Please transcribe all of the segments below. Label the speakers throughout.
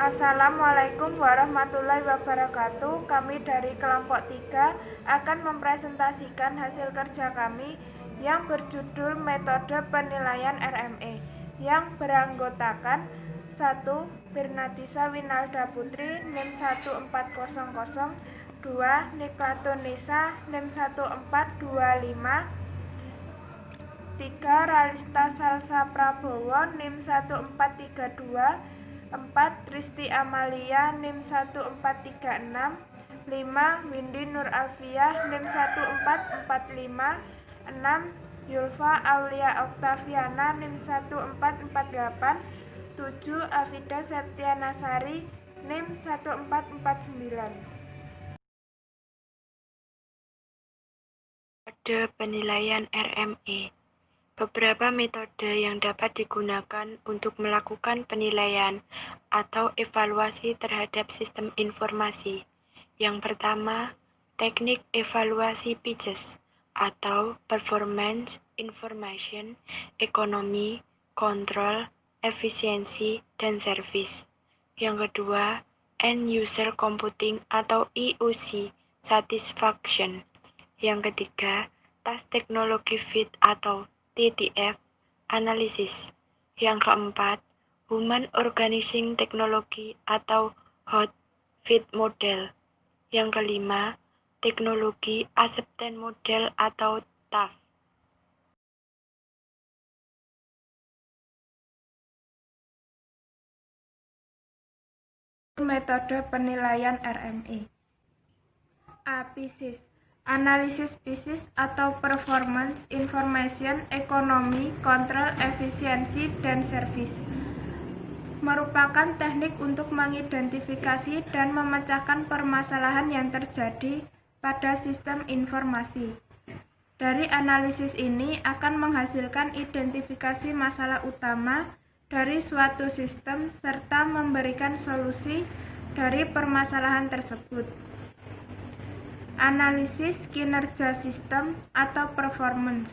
Speaker 1: Assalamualaikum warahmatullahi wabarakatuh. Kami dari kelompok 3 akan mempresentasikan hasil kerja kami yang berjudul Metode Penilaian RME yang beranggotakan 1. Bernatisa Winalda Putri NIM 1400, 2. Niklato Nisa NIM 1425, 3. Ralista Salsa Prabowo NIM 1432, 4. Risti Amalia NIM 1436, 5. Windy Nur Alfiah NIM 1445, 6. Yulfa Aulia Oktaviana NIM 1448, 7. Afida Septianasari NIM 1449.
Speaker 2: Metode penilaian RME. Beberapa metode yang dapat digunakan untuk melakukan penilaian atau evaluasi terhadap sistem informasi. Yang pertama, teknik evaluasi PICES atau Performance, Information, Ekonomi, Kontrol, Efisiensi, dan Service. Yang kedua, End User Computing atau EUC, Satisfaction. Yang ketiga, Task Technology Fit atau TTF, Analysis. Yang keempat, Human Organizing Technology atau Hot Fit Model. Yang kelima, Teknologi Acceptance Model atau TAF.
Speaker 1: Metode penilaian RME. PICES, Analisis PICES atau Performance, Information, Ekonomi, Kontrol, Efisiensi, dan Service, merupakan teknik untuk mengidentifikasi dan memecahkan permasalahan yang terjadi pada sistem informasi. Dari analisis ini akan menghasilkan identifikasi masalah utama dari suatu sistem serta memberikan solusi dari permasalahan tersebut. Analisis kinerja sistem atau performance.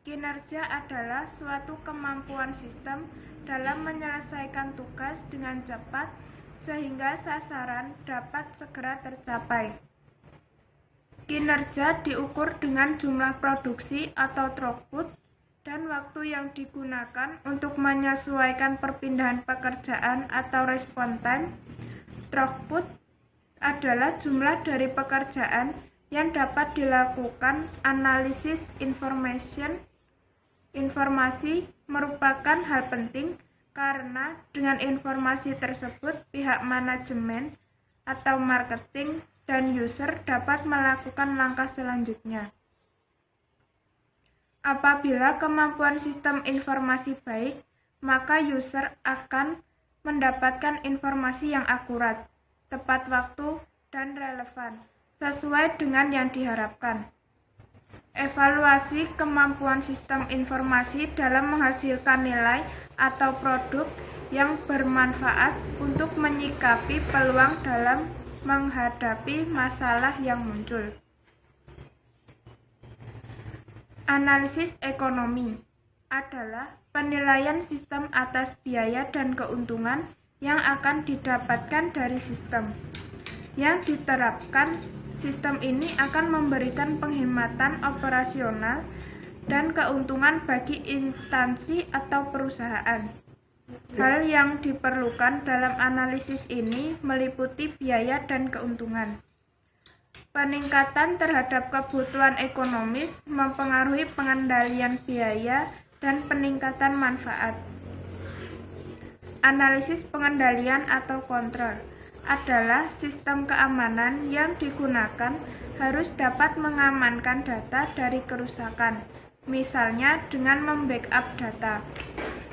Speaker 1: Kinerja adalah suatu kemampuan sistem dalam menyelesaikan tugas dengan cepat sehingga sasaran dapat segera tercapai. Kinerja diukur dengan jumlah produksi atau throughput dan waktu yang digunakan untuk menyesuaikan perpindahan pekerjaan atau respon time. Throughput adalah jumlah dari pekerjaan yang dapat dilakukan. Analisis informasi merupakan hal penting karena dengan informasi tersebut pihak manajemen atau marketing dan user dapat melakukan langkah selanjutnya. Apabila kemampuan sistem informasi baik, maka user akan mendapatkan informasi yang akurat, tepat waktu, dan relevan, sesuai dengan yang diharapkan. Evaluasi kemampuan sistem informasi dalam menghasilkan nilai atau produk yang bermanfaat untuk menyikapi peluang dalam menghadapi masalah yang muncul. Analisis ekonomi adalah penilaian sistem atas biaya dan keuntungan yang akan didapatkan dari sistem. Yang diterapkan sistem ini akan memberikan penghematan operasional dan keuntungan bagi instansi atau perusahaan. Hal yang diperlukan dalam analisis ini meliputi biaya dan keuntungan. Peningkatan terhadap kebutuhan ekonomis mempengaruhi pengendalian biaya dan peningkatan manfaat. Analisis pengendalian atau kontrol adalah sistem keamanan yang digunakan harus dapat mengamankan data dari kerusakan, misalnya dengan membackup data.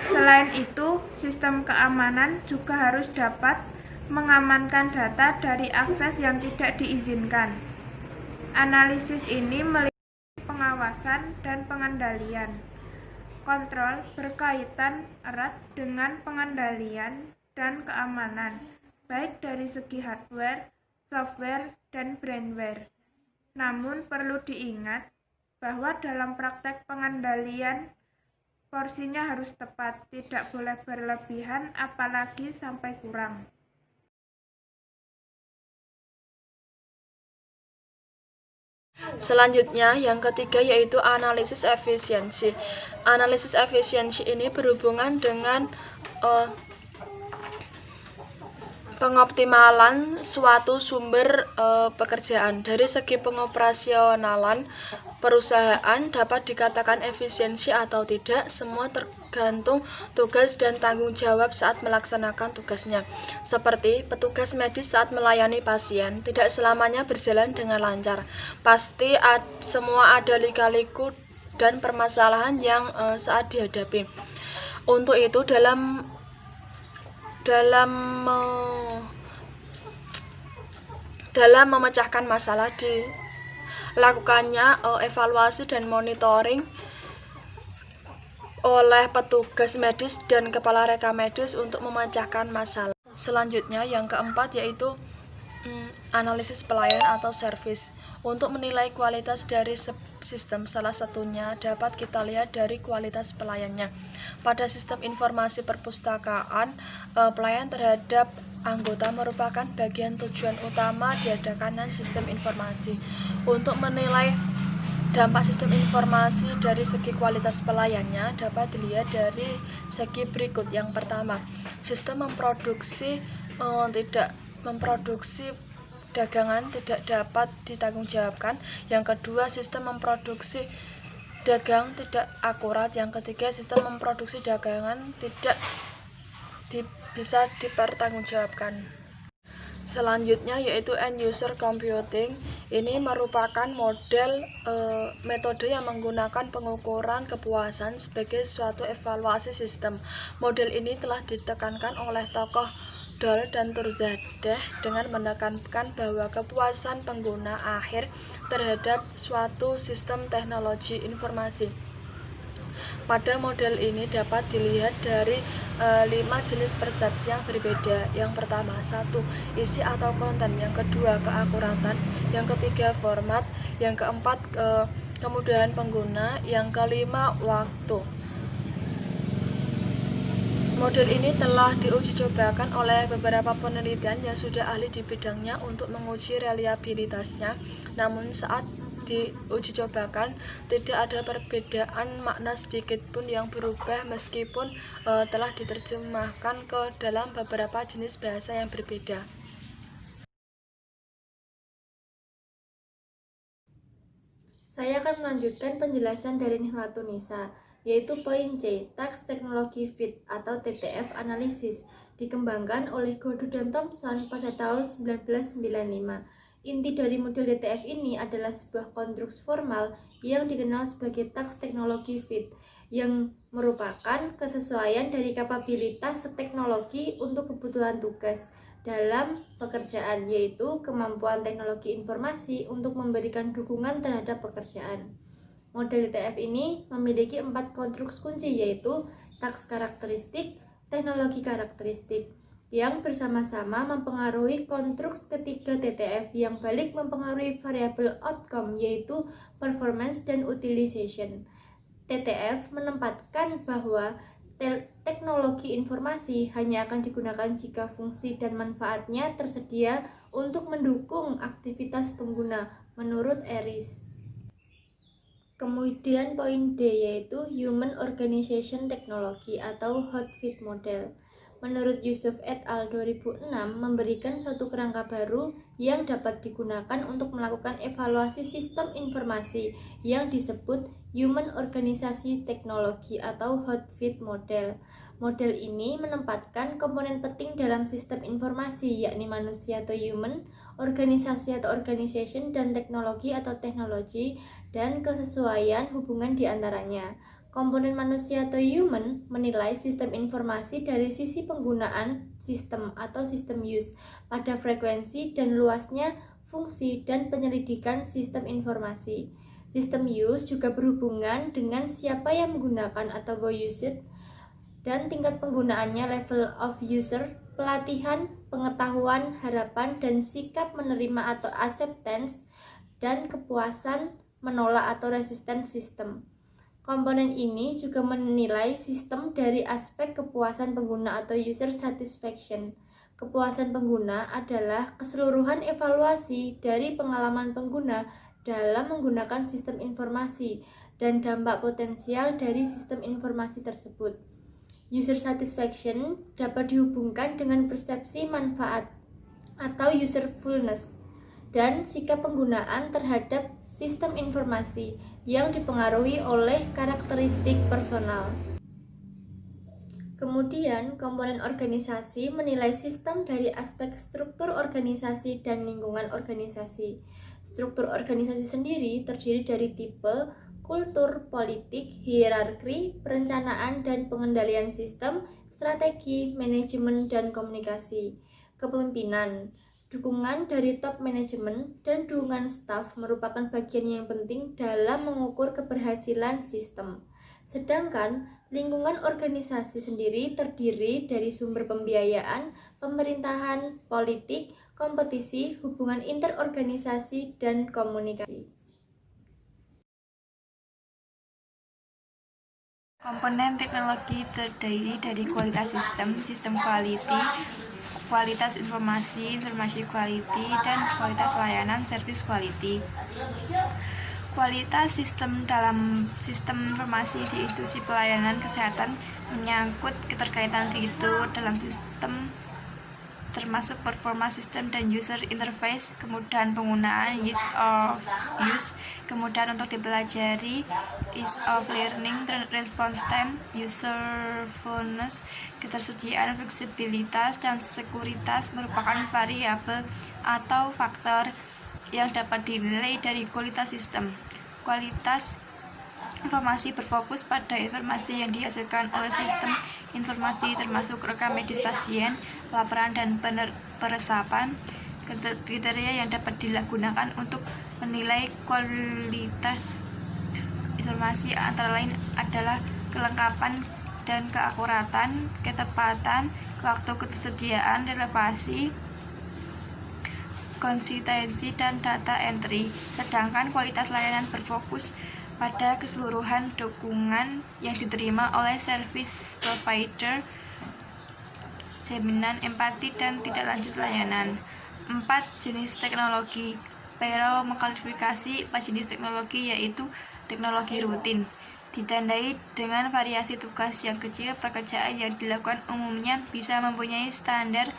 Speaker 1: Selain itu, sistem keamanan juga harus dapat mengamankan data dari akses yang tidak diizinkan. Analisis ini meliputi pengawasan dan pengendalian. Kontrol berkaitan erat dengan pengendalian dan keamanan, baik dari segi hardware, software, dan brandware. Namun perlu diingat bahwa dalam praktek pengendalian, porsinya harus tepat, tidak boleh berlebihan apalagi sampai kurang.
Speaker 3: Selanjutnya, yang ketiga yaitu analisis efisiensi. Analisis efisiensi ini berhubungan dengan pengoptimalan suatu sumber pekerjaan. Dari segi pengoperasionalan perusahaan dapat dikatakan efisiensi atau tidak, semua tergantung tugas dan tanggung jawab saat melaksanakan tugasnya. Seperti petugas medis saat melayani pasien, tidak selamanya berjalan dengan lancar. Pasti semua ada lika-liku dan permasalahan yang saat dihadapi. Untuk itu dalam memecahkan masalah dilakukannya evaluasi dan monitoring oleh petugas medis dan kepala reka medis untuk memecahkan masalah. Selanjutnya yang keempat yaitu analisis pelayan atau service. Untuk menilai kualitas dari sistem, salah satunya dapat kita lihat dari kualitas pelayannya. Pada sistem informasi perpustakaan, pelayan terhadap anggota merupakan bagian tujuan utama diadakannya sistem informasi. Untuk menilai dampak sistem informasi dari segi kualitas pelayannya dapat dilihat dari segi berikut. Yang pertama, sistem memproduksi dagangan tidak dapat ditanggungjawabkan. Yang kedua, sistem memproduksi dagang tidak akurat. Yang ketiga, sistem memproduksi dagangan tidak bisa dipertanggungjawabkan. Selanjutnya yaitu end user computing. Ini merupakan metode yang menggunakan pengukuran kepuasan sebagai suatu evaluasi sistem. Model ini telah ditekankan oleh tokoh Doll dan Turzadeh dengan menekankan bahwa kepuasan pengguna akhir terhadap suatu sistem teknologi informasi. Pada model ini dapat dilihat dari 5 jenis persepsi yang berbeda. Yang pertama, 1. Isi atau konten. Yang kedua, keakuratan. Yang ketiga, format. Yang keempat, kemudahan pengguna. Yang kelima, waktu. Model ini telah diuji cobakan oleh beberapa penelitian yang sudah ahli di bidangnya untuk menguji reliabilitasnya. Namun saat diuji cobakan tidak ada perbedaan makna sedikit pun yang berubah meskipun telah diterjemahkan ke dalam beberapa jenis bahasa yang berbeda.
Speaker 4: Saya akan melanjutkan penjelasan dari Nihlatun-Nisa, yaitu poin C, Task Technology Fit atau TTF Analysis, dikembangkan oleh Godot dan Thomson pada tahun 1995. Inti dari model TTF ini adalah sebuah konstruksi formal yang dikenal sebagai Task Technology Fit, yang merupakan kesesuaian dari kapabilitas teknologi untuk kebutuhan tugas dalam pekerjaan, yaitu kemampuan teknologi informasi untuk memberikan dukungan terhadap pekerjaan. Model TTF ini memiliki 4 konstruksi kunci, yaitu task karakteristik, teknologi karakteristik, yang bersama-sama mempengaruhi konstruksi ketiga TTF yang balik mempengaruhi variabel outcome, yaitu performance dan utilization. TTF menempatkan bahwa teknologi informasi hanya akan digunakan jika fungsi dan manfaatnya tersedia untuk mendukung aktivitas pengguna, menurut Eris. Kemudian poin D yaitu Human Organization Technology atau Hot Fit Model. Menurut Yusuf et al. 2006 memberikan suatu kerangka baru yang dapat digunakan untuk melakukan evaluasi sistem informasi yang disebut Human Organisasi Teknologi atau Hot Fit Model. Model ini menempatkan komponen penting dalam sistem informasi, yakni manusia atau human, organisasi atau organization, dan teknologi atau teknologi, dan kesesuaian hubungan di antaranya. Komponen manusia atau human menilai sistem informasi dari sisi penggunaan sistem atau system use pada frekuensi dan luasnya fungsi dan penyelidikan sistem informasi. Sistem use juga berhubungan dengan siapa yang menggunakan atau go use it, dan tingkat penggunaannya, level of user, pelatihan, pengetahuan, harapan, dan sikap menerima atau acceptance, dan kepuasan menolak atau resisten sistem. Komponen ini juga menilai sistem dari aspek kepuasan pengguna atau user satisfaction. Kepuasan pengguna adalah keseluruhan evaluasi dari pengalaman pengguna dalam menggunakan sistem informasi dan dampak potensial dari sistem informasi tersebut. User satisfaction dapat dihubungkan dengan persepsi manfaat atau usefulness dan sikap penggunaan terhadap sistem informasi yang dipengaruhi oleh karakteristik personal. Kemudian, komponen organisasi menilai sistem dari aspek struktur organisasi dan lingkungan organisasi. Struktur organisasi sendiri terdiri dari tipe, kultur, politik, hierarki, perencanaan dan pengendalian sistem, strategi, manajemen, dan komunikasi. Kepemimpinan, dukungan dari top manajemen dan dukungan staf merupakan bagian yang penting dalam mengukur keberhasilan sistem. Sedangkan lingkungan organisasi sendiri terdiri dari sumber pembiayaan, pemerintahan, politik, kompetisi, hubungan interorganisasi, dan komunikasi.
Speaker 5: Komponen teknologi terdiri dari kualitas sistem, sistem quality, kualitas informasi, informasi quality, dan kualitas layanan, service quality. Kualitas sistem dalam sistem informasi di institusi pelayanan kesehatan menyangkut keterkaitan fitur dalam sistem termasuk performa sistem dan user interface, kemudahan penggunaan, ease of use, kemudahan untuk dipelajari, ease of learning, response time, usefulness, ketersediaan, fleksibilitas, dan sekuritas merupakan variabel atau faktor yang dapat dinilai dari kualitas sistem. Kualitas informasi berfokus pada informasi yang dihasilkan oleh sistem informasi termasuk rekam medis pasien, laporan, dan peresapan. Kriteria yang dapat digunakan untuk menilai kualitas informasi antara lain adalah kelengkapan dan keakuratan, ketepatan, waktu, ketersediaan, relevansi, konsistensi, dan data entry. Sedangkan kualitas layanan berfokus pada keseluruhan dukungan yang diterima oleh service provider, jaminan empati, dan tidak lanjut layanan. 4 jenis teknologi. Pero mengklasifikasi 4 jenis teknologi, yaitu teknologi rutin, ditandai dengan variasi tugas yang kecil. Pekerjaan yang dilakukan umumnya bisa mempunyai standar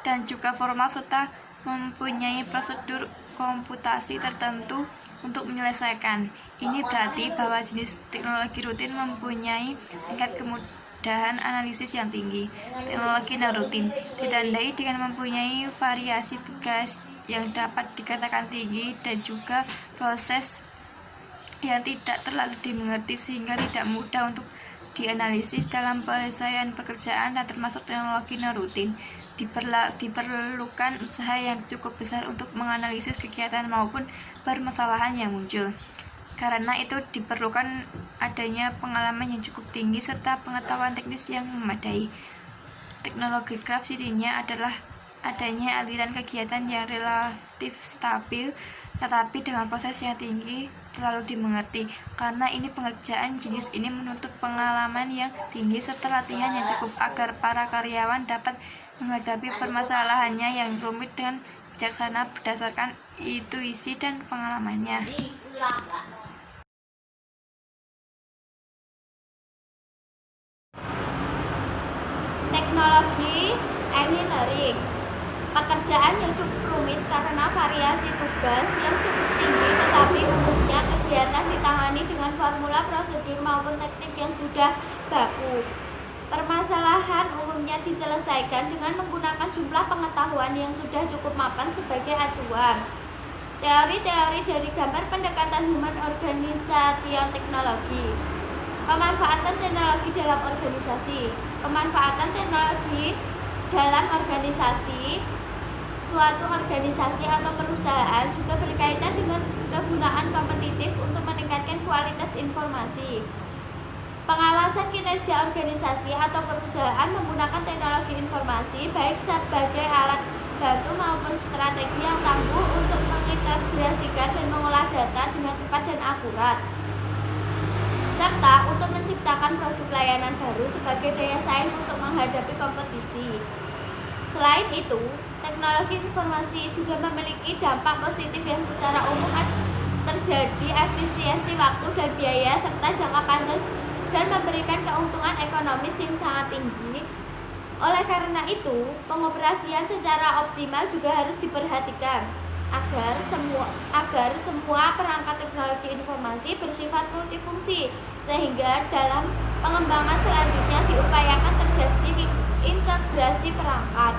Speaker 5: dan juga formal serta mempunyai prosedur komputasi tertentu untuk menyelesaikan. Ini berarti bahwa jenis teknologi rutin mempunyai tingkat kemudahan analisis yang tinggi. Teknologi non-rutin ditandai dengan mempunyai variasi tugas yang dapat dikatakan tinggi dan juga proses yang tidak terlalu dimengerti sehingga tidak mudah untuk dianalisis dalam penyelesaian pekerjaan, dan termasuk teknologi non-rutin. Diperlukan usaha yang cukup besar untuk menganalisis kegiatan maupun permasalahan yang muncul. Karena itu diperlukan adanya pengalaman yang cukup tinggi serta pengetahuan teknis yang memadai. Teknologi graf cirinya adalah adanya aliran kegiatan yang relatif stabil tetapi dengan proses yang tinggi terlalu dimengerti. Karena ini pengerjaan jenis ini menuntut pengalaman yang tinggi serta latihan yang cukup agar para karyawan dapat menghadapi permasalahannya yang rumit dengan bijaksana berdasarkan intuisi dan pengalamannya.
Speaker 4: Teknologi engineering, pekerjaan yang cukup rumit karena variasi tugas yang cukup tinggi, tetapi umumnya kegiatan ditangani dengan formula, prosedur maupun teknik yang sudah baku. Permasalahan umumnya diselesaikan dengan menggunakan jumlah pengetahuan yang sudah cukup mapan sebagai acuan. Teori-teori dari gambar pendekatan human organization teknologi. Pemanfaatan teknologi dalam organisasi. Pemanfaatan teknologi dalam organisasi suatu organisasi atau perusahaan juga berkaitan dengan kegunaan kompetitif untuk meningkatkan kualitas informasi. Pengawasan kinerja organisasi atau perusahaan menggunakan teknologi informasi baik sebagai alat bantu maupun strategi yang tangguh untuk mengintegrasikan dan mengolah data dengan cepat dan akurat, serta untuk menciptakan produk layanan baru sebagai daya saing untuk menghadapi kompetisi. Selain itu, Teknologi informasi juga memiliki dampak positif yang secara umum terjadi efisiensi waktu dan biaya serta jangka panjang dan memberikan keuntungan ekonomis yang sangat tinggi. Oleh karena itu, pengoperasian secara optimal juga harus diperhatikan agar semua perangkat teknologi informasi bersifat multifungsi, sehingga dalam pengembangan selanjutnya diupayakan terjadi integrasi perangkat.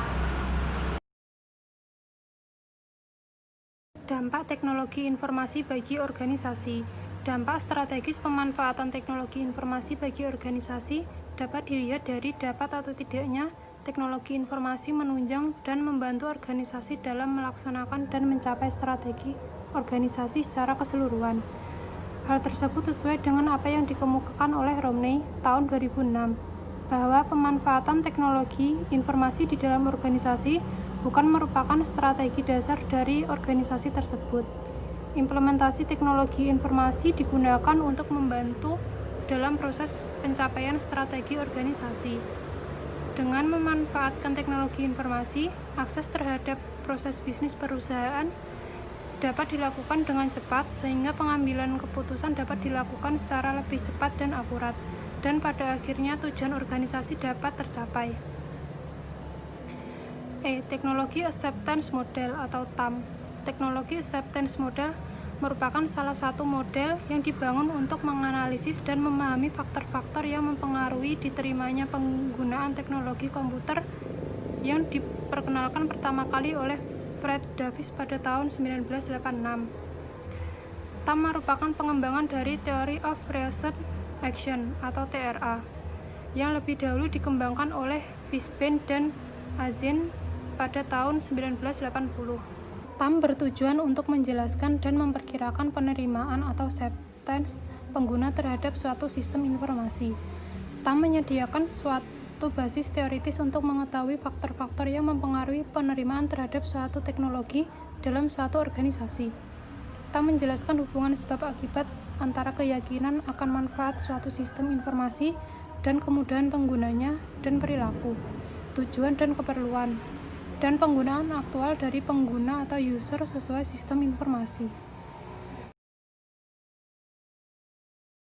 Speaker 6: Dampak teknologi informasi bagi organisasi. Dampak strategis pemanfaatan teknologi informasi bagi organisasi dapat dilihat dari dapat atau tidaknya teknologi informasi menunjang dan membantu organisasi dalam melaksanakan dan mencapai strategi organisasi secara keseluruhan. Hal tersebut sesuai dengan apa yang dikemukakan oleh Romney tahun 2006, bahwa pemanfaatan teknologi informasi di dalam organisasi bukan merupakan strategi dasar dari organisasi tersebut. Implementasi teknologi informasi digunakan untuk membantu dalam proses pencapaian strategi organisasi. Dengan memanfaatkan teknologi informasi, akses terhadap proses bisnis perusahaan dapat dilakukan dengan cepat, sehingga pengambilan keputusan dapat dilakukan secara lebih cepat dan akurat, dan pada akhirnya tujuan organisasi dapat tercapai. Teknologi Acceptance Model atau TAM. Teknologi Acceptance Model merupakan salah satu model yang dibangun untuk menganalisis dan memahami faktor-faktor yang mempengaruhi diterimanya penggunaan teknologi komputer yang diperkenalkan pertama kali oleh Fred Davis pada tahun 1986. TAM merupakan pengembangan dari Theory of Reason Action atau TRA yang lebih dahulu dikembangkan oleh Fishbein dan Azen pada tahun 1980. TAM bertujuan untuk menjelaskan dan memperkirakan penerimaan atau acceptance pengguna terhadap suatu sistem informasi. TAM menyediakan suatu basis teoritis untuk mengetahui faktor-faktor yang mempengaruhi penerimaan terhadap suatu teknologi dalam suatu organisasi. TAM menjelaskan hubungan sebab akibat antara keyakinan akan manfaat suatu sistem informasi dan kemudahan penggunanya dan perilaku, tujuan dan keperluan, dan penggunaan aktual dari pengguna atau user sesuai sistem informasi.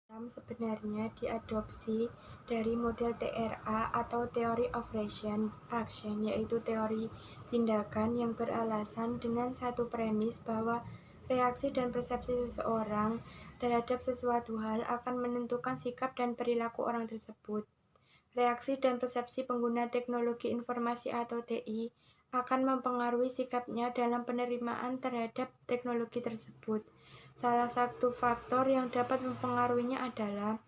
Speaker 2: TAM sebenarnya diadopsi dari model TRA atau Theory of Reason Action, yaitu teori tindakan yang beralasan dengan satu premis bahwa reaksi dan persepsi seseorang terhadap sesuatu hal akan menentukan sikap dan perilaku orang tersebut. Reaksi dan persepsi pengguna teknologi informasi atau TI akan mempengaruhi sikapnya dalam penerimaan terhadap teknologi tersebut. Salah satu faktor yang dapat mempengaruhinya adalah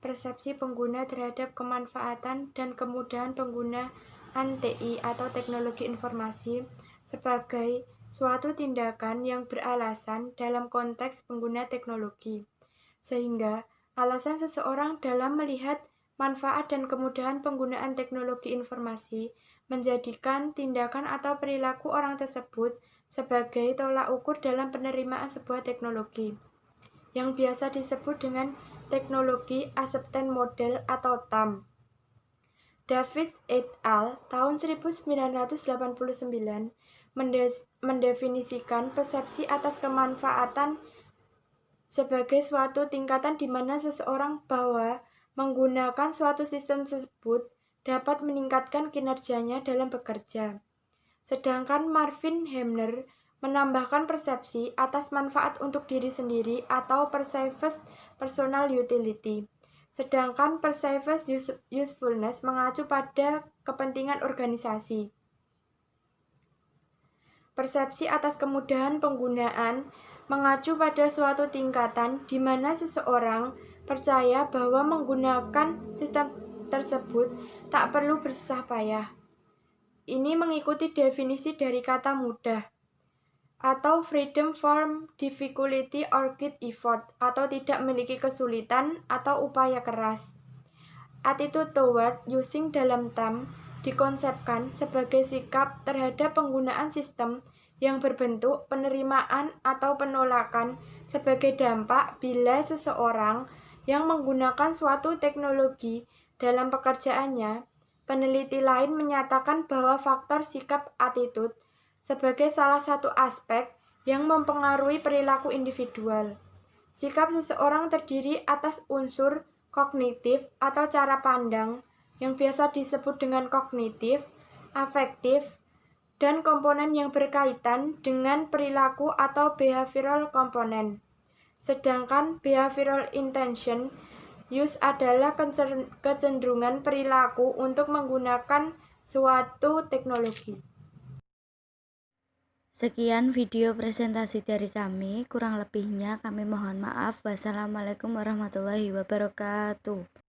Speaker 2: persepsi pengguna terhadap kemanfaatan dan kemudahan penggunaan TI atau teknologi informasi sebagai suatu tindakan yang beralasan dalam konteks pengguna teknologi. Sehingga alasan seseorang dalam melihat manfaat dan kemudahan penggunaan teknologi informasi menjadikan tindakan atau perilaku orang tersebut sebagai tolak ukur dalam penerimaan sebuah teknologi, yang biasa disebut dengan teknologi acceptance model atau TAM. David et al. Tahun 1989 mendefinisikan persepsi atas kemanfaatan sebagai suatu tingkatan di mana seseorang bahwa menggunakan suatu sistem tersebut dapat meningkatkan kinerjanya dalam bekerja. Sedangkan Marvin Hamner menambahkan persepsi atas manfaat untuk diri sendiri atau perceived personal utility. Sedangkan perceived usefulness mengacu pada kepentingan organisasi. Persepsi atas kemudahan penggunaan mengacu pada suatu tingkatan di mana seseorang percaya bahwa menggunakan sistem tersebut tak perlu bersusah payah. Ini mengikuti definisi dari kata mudah, atau freedom from difficulty or great effort, atau tidak memiliki kesulitan atau upaya keras. Attitude toward using dalam TAM dikonsepkan sebagai sikap terhadap penggunaan sistem yang berbentuk penerimaan atau penolakan sebagai dampak bila seseorang yang menggunakan suatu teknologi dalam pekerjaannya. Peneliti lain menyatakan bahwa faktor sikap attitude sebagai salah satu aspek yang mempengaruhi perilaku individual. Sikap seseorang terdiri atas unsur kognitif atau cara pandang yang biasa disebut dengan kognitif, afektif, dan komponen yang berkaitan dengan perilaku atau behavioral komponen. Sedangkan behavioral intention use adalah kecenderungan perilaku untuk menggunakan suatu teknologi.
Speaker 7: Sekian video presentasi dari kami, kurang lebihnya kami mohon maaf. Wassalamualaikum warahmatullahi wabarakatuh.